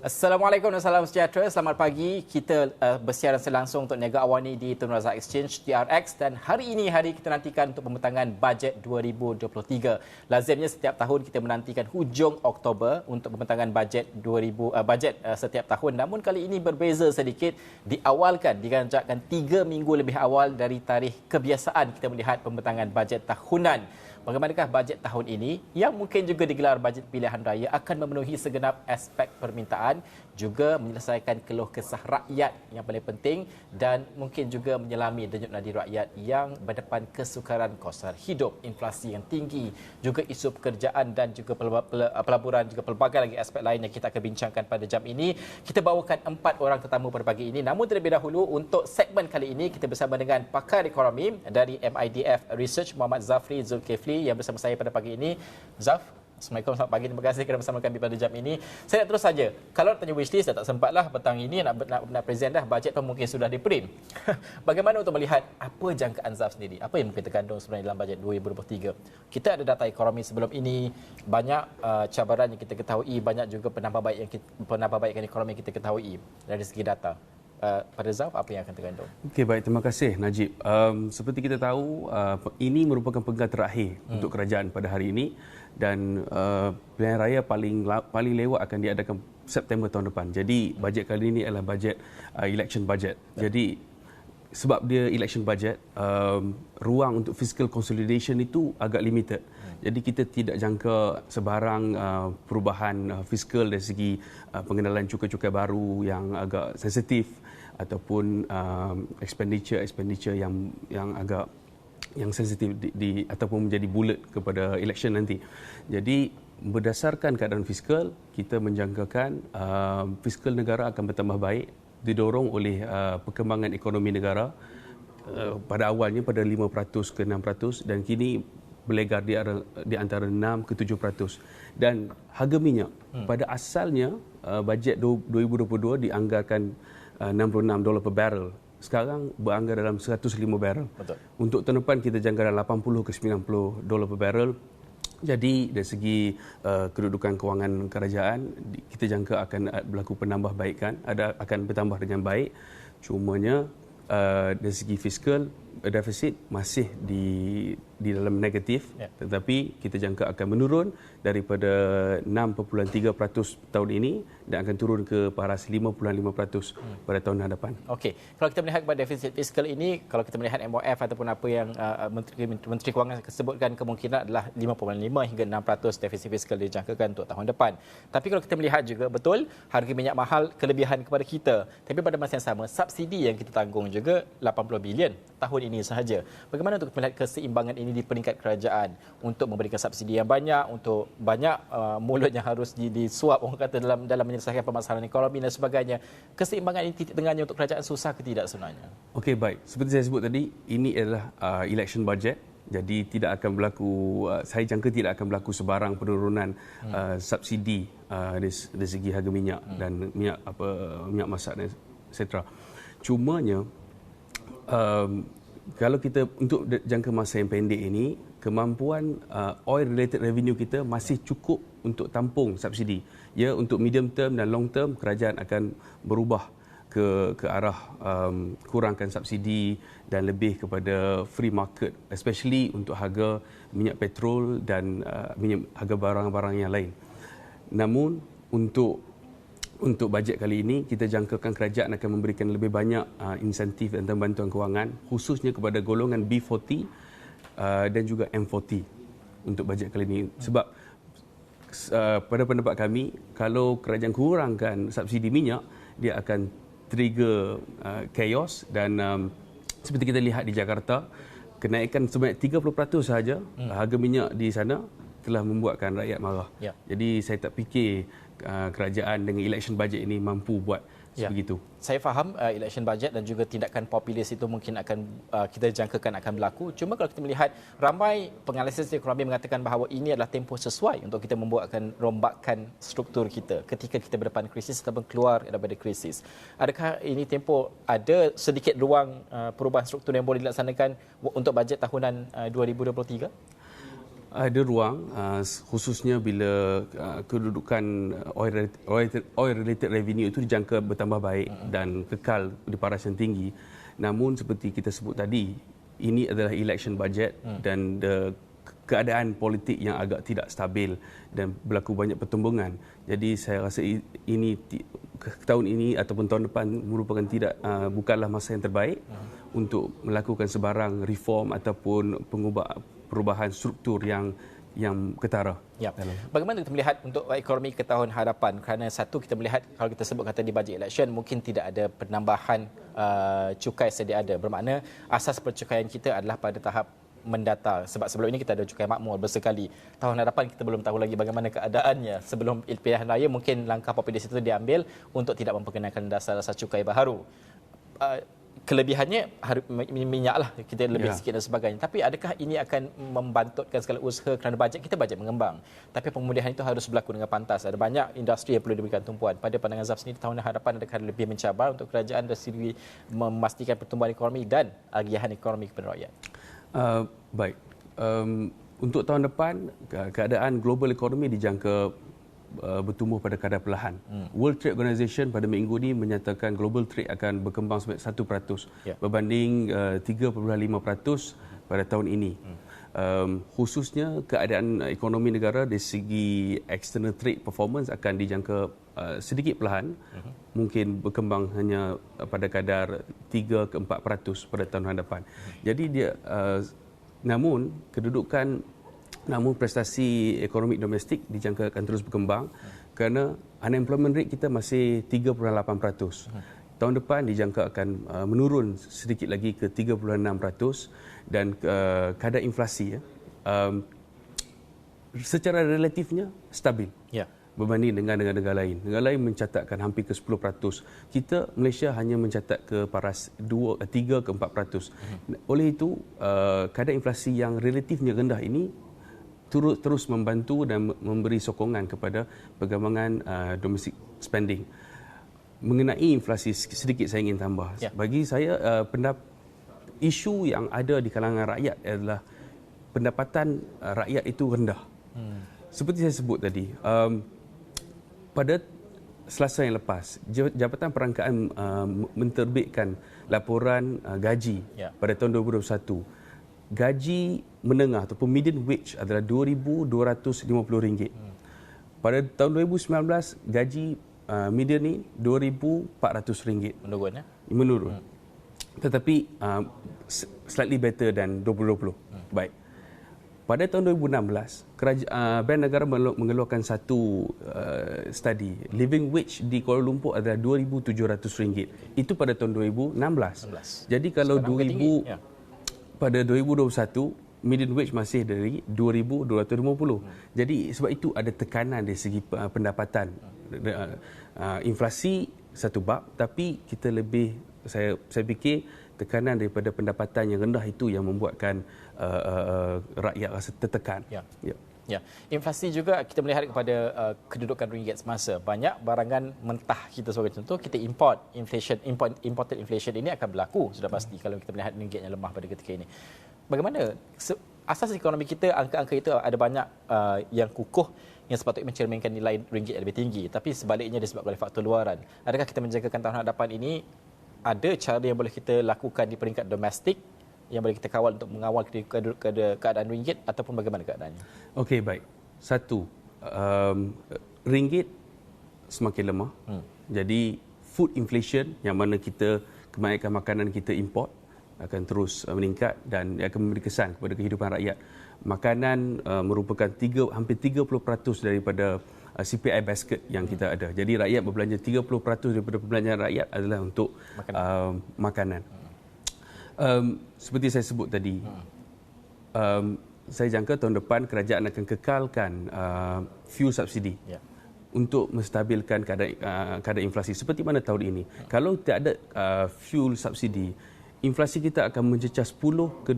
Assalamualaikum dan salam sejahtera. Selamat pagi. Kita bersiaran selangsung untuk Niaga Awani di Tun Razak Exchange TRX dan hari ini hari kita nantikan untuk pembentangan bajet 2023. Lazimnya setiap tahun kita menantikan hujung Oktober untuk pembentangan bajet setiap tahun. Namun kali ini berbeza sedikit, diawalkan dirancangan 3 minggu lebih awal dari tarikh kebiasaan kita melihat pembentangan bajet tahunan. Bagaimanakah bajet tahun ini yang mungkin juga digelar bajet pilihan raya akan memenuhi segenap aspek permintaan, juga menyelesaikan keluh kesah rakyat yang paling penting dan mungkin juga menyelami denyut nadi rakyat yang berdepan kesukaran kos hidup, inflasi yang tinggi, juga isu pekerjaan dan juga pelaburan, juga pelbagai lagi aspek lain yang kita akan bincangkan pada jam ini. Kita bawakan 4 orang tetamu pada pagi ini. Namun terlebih dahulu untuk segmen kali ini kita bersama dengan pakar ekonomi dari MIDF Research Muhammad Zafri Zulkifli yang bersama saya pada pagi ini. Zaf, Assalamualaikum, selamat pagi. Terima kasih kerana bersama kami pada jam ini. Saya nak terus saja. Kalau nak tanya wishlist, dah tak sempatlah petang ini nak present dah. Bajet pun mungkin sudah diprint. Bagaimana untuk melihat apa jangkaan Zaf sendiri? Apa yang mungkin terkandung sebenarnya dalam bajet 2023? Kita ada data ekonomi sebelum ini. Banyak cabaran yang kita ketahui. Banyak juga penambahbaikan ekonomi yang kita ketahui dari segi data. Pada Zaf, apa yang akan terkandung? Okey, baik. Terima kasih, Najib. Seperti kita tahu, ini merupakan peringkat terakhir untuk kerajaan pada hari ini dan pilihan raya paling lewat akan diadakan September tahun depan. Jadi, bajet kali ini adalah bajet election budget. Jadi, sebab dia election budget, ruang untuk fiscal consolidation itu agak limited. Jadi kita tidak jangka sebarang perubahan fiskal dari segi pengenalan cukai-cukai baru yang agak sensitif ataupun expenditure yang agak sensitif ataupun menjadi bulat kepada election nanti. Jadi berdasarkan keadaan fiskal, kita menjangkakan fiskal negara akan bertambah baik didorong oleh perkembangan ekonomi negara pada awalnya pada 5% ke 6% dan kini berlegar di antara 6 ke 7%. Dan harga minyak pada asalnya bajet 2022 dianggarkan $66 per barrel. Sekarang beranggar dalam 105 barrel. Betul. Untuk tahun depan kita jangka dalam $80 ke $90 per barrel. Jadi dari segi kedudukan kewangan kerajaan kita jangka akan berlaku penambahbaikan, akan bertambah dengan baik. Cumanya dari segi fiskal defisit masih di dalam negatif, tetapi kita jangka akan menurun daripada 6.3% tahun ini dan akan turun ke paras 5.5% pada tahun hadapan. Okey, kalau kita melihat kepada defisit fiskal ini, kalau kita melihat MOF ataupun apa yang Menteri Kewangan sebutkan, kemungkinan adalah 5.5 hingga 6% defisit fiskal dijangkakan untuk tahun depan. Tapi kalau kita melihat juga betul harga minyak mahal kelebihan kepada kita. Tapi pada masa yang sama subsidi yang kita tanggung juga 80 bilion tahun ini sahaja. Bagaimana untuk melihat keseimbangan ini di peringkat kerajaan untuk memberikan subsidi yang banyak, untuk banyak mulut yang harus disuap orang kata dalam menyelesaikan permasalahan ekonomi dan sebagainya. Keseimbangan ini titik tengahnya untuk kerajaan susah ke tidak sebenarnya? Okey, baik. Seperti saya sebut tadi, ini adalah election budget. Jadi tidak akan berlaku, saya jangka tidak akan berlaku sebarang penurunan subsidi dari segi harga minyak dan minyak masak dan etc. Cumanya kalau kita untuk jangka masa yang pendek ini, kemampuan oil related revenue kita masih cukup untuk tampung subsidi. Ya, untuk medium term dan long term kerajaan akan berubah ke arah kurangkan subsidi dan lebih kepada free market, especially untuk harga minyak petrol dan harga barang-barang yang lain. Namun untuk bajet kali ini, kita jangkakan kerajaan akan memberikan lebih banyak insentif dan bantuan kewangan, khususnya kepada golongan B40 dan juga M40 untuk bajet kali ini. Sebab pada pendapat kami, kalau kerajaan kurangkan subsidi minyak, dia akan trigger chaos dan seperti kita lihat di Jakarta, kenaikan sebanyak 30% sahaja harga minyak di sana telah membuatkan rakyat marah. Ya. Jadi saya tak fikir kerajaan dengan election budget ini mampu buat begitu. Saya faham election budget dan juga tindakan populis itu mungkin akan kita jangkakan akan berlaku. Cuma kalau kita melihat ramai penganalisis ekonomi mengatakan bahawa ini adalah tempoh sesuai untuk kita membuatkan rombakan struktur kita ketika kita berdepan krisis ataupun keluar daripada krisis. Adakah ini tempoh ada sedikit ruang perubahan struktur yang boleh dilaksanakan untuk bajet tahunan 2023? Ada ruang, khususnya bila kedudukan oil related revenue itu dijangka bertambah baik dan kekal di paras yang tinggi. Namun seperti kita sebut tadi, ini adalah election budget dan keadaan politik yang agak tidak stabil dan berlaku banyak pertumbungan. Jadi saya rasa ini tahun ini ataupun tahun depan merupakan bukanlah masa yang terbaik untuk melakukan sebarang reform ataupun perubahan struktur yang ketara. Ya. Bagaimana kita melihat untuk ekonomi ke tahun hadapan? Kerana satu, kita melihat kalau kita sebut kata di bajet election mungkin tidak ada penambahan cukai sedia ada. Bermakna asas percukaian kita adalah pada tahap mendata. Sebab sebelum ini kita ada cukai makmur bersekali. Tahun hadapan kita belum tahu lagi bagaimana keadaannya. Sebelum pilihan raya mungkin langkah populasi itu diambil untuk tidak memperkenalkan dasar-dasar cukai baharu. Kelebihannya minyak lah, kita lebih sikit dan sebagainya. Tapi adakah ini akan membantutkan segala usaha kerana bajet mengembang. Tapi pemulihan itu harus berlaku dengan pantas. Ada banyak industri yang perlu diberikan tumpuan. Pada pandangan Zaf sendiri, tahun hadapan adakah lebih mencabar untuk kerajaan dari segi memastikan pertumbuhan ekonomi dan agihan ekonomi kepada rakyat? Baik. Untuk tahun depan, keadaan global ekonomi dijangka bertumbuh pada kadar perlahan. World Trade Organization pada minggu ini menyatakan global trade akan berkembang sampai 1% berbanding 3.5% pada tahun ini. Khususnya keadaan ekonomi negara dari segi external trade performance akan dijangka sedikit perlahan, mungkin berkembang hanya pada kadar 3 ke 4% pada tahun hadapan. Jadi namun prestasi ekonomi domestik dijangka akan terus berkembang kerana unemployment rate kita masih 3.8%. Tahun depan dijangka akan menurun sedikit lagi ke 3.6% dan kadar inflasi secara relatifnya stabil. Berbanding dengan negara lain. Negara lain mencatatkan hampir ke 10%. Kita, Malaysia hanya mencatat ke paras 3 ke 4%. Oleh itu, kadar inflasi yang relatifnya rendah ini terus membantu dan memberi sokongan kepada perkembangan domestic spending. Mengenai inflasi, sedikit saya ingin tambah. Bagi saya, isu yang ada di kalangan rakyat adalah pendapatan rakyat itu rendah. Seperti saya sebut tadi, pada Selasa yang lepas, Jabatan Perangkaan menterbitkan laporan gaji pada tahun 2021. Gaji menengah ataupun median wage adalah RM2,250. Pada tahun 2019, gaji median ni RM2,400. Menurun. Tetapi slightly better than 2020. Baik. Pada tahun 2016, Bank Negara mengeluarkan satu study. Living wage di Kuala Lumpur adalah RM2,700. Itu pada tahun 2016. Jadi kalau pada 2021, median wage masih dari RM2,250. Jadi sebab itu ada tekanan dari segi pendapatan. Inflasi satu bab, tapi kita lebih, saya fikir tekanan daripada pendapatan yang rendah itu yang membuatkan rakyat rasa tertekan. Ya, inflasi juga kita melihat kepada kedudukan ringgit semasa. Banyak barangan mentah kita sebagai contoh, kita imported inflation ini akan berlaku sudah pasti kalau kita melihat ringgit yang lemah pada ketika ini. Bagaimana asas ekonomi kita, angka-angka itu ada banyak yang kukuh yang sepatutnya mencerminkan nilai ringgit yang lebih tinggi, tapi sebaliknya disebabkan oleh faktor luaran. Adakah kita menjagakan tahun hadapan ini ada cara yang boleh kita lakukan di peringkat domestik yang boleh kita kawal untuk mengawal keadaan ringgit ataupun bagaimana keadaannya? Okey, baik. Satu, ringgit semakin lemah. Jadi food inflation yang mana kebanyakan makanan kita import akan terus meningkat dan akan memberi kesan kepada kehidupan rakyat. Makanan merupakan hampir 30% daripada CPI basket yang kita ada. Jadi rakyat berbelanja 30% daripada perbelanjaan rakyat adalah untuk makanan. Seperti saya sebut tadi, saya jangka tahun depan kerajaan akan kekalkan fuel subsidi untuk menstabilkan kadar inflasi. Seperti mana tahun ini. Kalau tidak ada fuel subsidi, inflasi kita akan mencecah 10 ke 12%.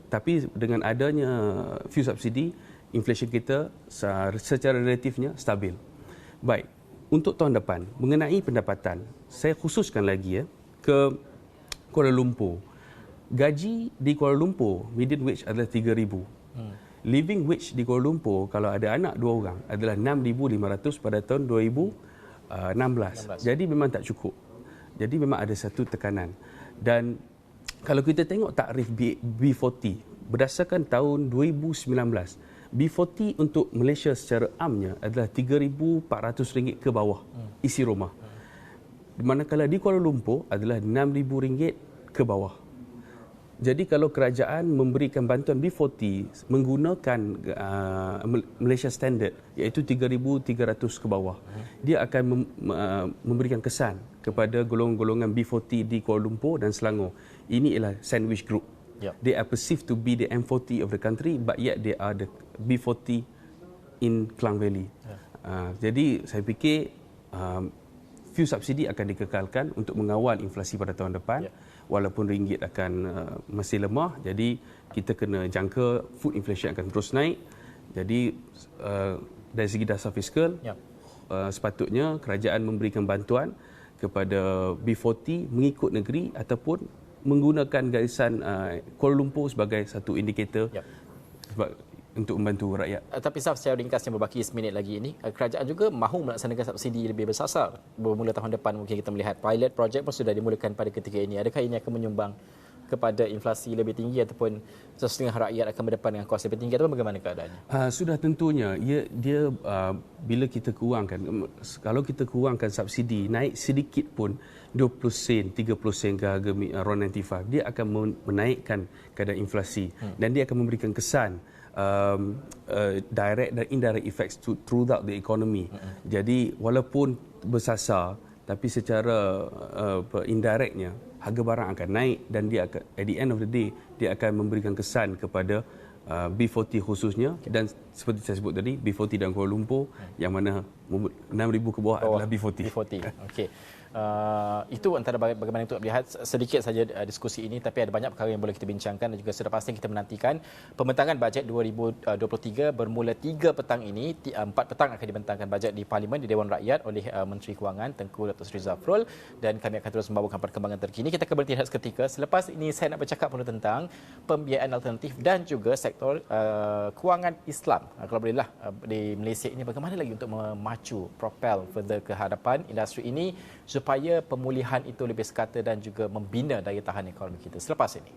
Tapi dengan adanya fuel subsidi, inflation kita secara relatifnya stabil. Baik, untuk tahun depan, mengenai pendapatan, saya khususkan lagi ke Kuala Lumpur. Gaji di Kuala Lumpur, median wage adalah RM3,000. Living wage di Kuala Lumpur kalau ada anak 2 orang adalah 6,500 pada tahun 2016. Jadi memang tak cukup. Jadi memang ada satu tekanan. Dan kalau kita tengok takrif B40 berdasarkan tahun 2019, B40 untuk Malaysia secara amnya adalah RM3,400 ke bawah isi rumah. Manakala di Kuala Lumpur adalah RM6,000 ke bawah. Jadi kalau kerajaan memberikan bantuan B40 menggunakan Malaysia Standard iaitu 3,300 ke bawah, dia akan memberikan kesan kepada golongan-golongan B40 di Kuala Lumpur dan Selangor. Ini ialah sandwich group. Yep. They are perceived to be the M40 of the country, but yet they are the B40 in Klang Valley. Jadi saya fikir fuel subsidi akan dikekalkan untuk mengawal inflasi pada tahun depan. Walaupun ringgit akan masih lemah, jadi kita kena jangka food inflation akan terus naik. Jadi dari segi dasar fiskal, sepatutnya kerajaan memberikan bantuan kepada B40 mengikut negeri ataupun menggunakan garisan Kuala Lumpur sebagai satu indikator untuk membantu rakyat. Tapi Saf, secara ringkas yang berbaki seminit lagi ini, kerajaan juga mahu melaksanakan subsidi lebih bersasar. Bermula tahun depan mungkin kita melihat pilot project pun sudah dimulakan pada ketika ini. Adakah ini akan menyumbang kepada inflasi lebih tinggi ataupun setengah rakyat akan berdepan dengan kos lebih tinggi atau bagaimana keadaannya? Sudah tentunya dia bila kita kurangkan, kalau kita kurangkan subsidi naik sedikit pun 20 sen, 30 sen ke harga RON95, dia akan menaikkan kadar inflasi dan dia akan memberikan kesan direct dan indirect effects throughout the economy. Jadi walaupun bersasar tapi secara indirectnya harga barang akan naik dan dia akan, at the end of the day, dia akan memberikan kesan kepada B40 khususnya dan seperti saya sebut tadi, B40 dan Kuala Lumpur yang mana 6,000 ke bawah adalah B40. Okey. Itu antara bagaimana untuk melihat sedikit saja diskusi ini, tapi ada banyak perkara yang boleh kita bincangkan dan juga sudah pasti kita menantikan pembentangan bajet 2023 bermula 3 petang ini. 4 petang akan dibentangkan bajet di Parlimen, di Dewan Rakyat oleh Menteri Kewangan Tengku Dr. Sri Zafrul, dan kami akan terus membawakan perkembangan terkini. Kita akan berhenti seketika. Selepas ini saya nak bercakap penuh tentang pembiayaan alternatif dan juga sektor kewangan Islam. Kalau bolehlah di Malaysia ini bagaimana lagi untuk memacu, propel further ke hadapan industri ini supaya pemulihan itu lebih sekata dan juga membina daya tahan ekonomi kita. Selepas ini.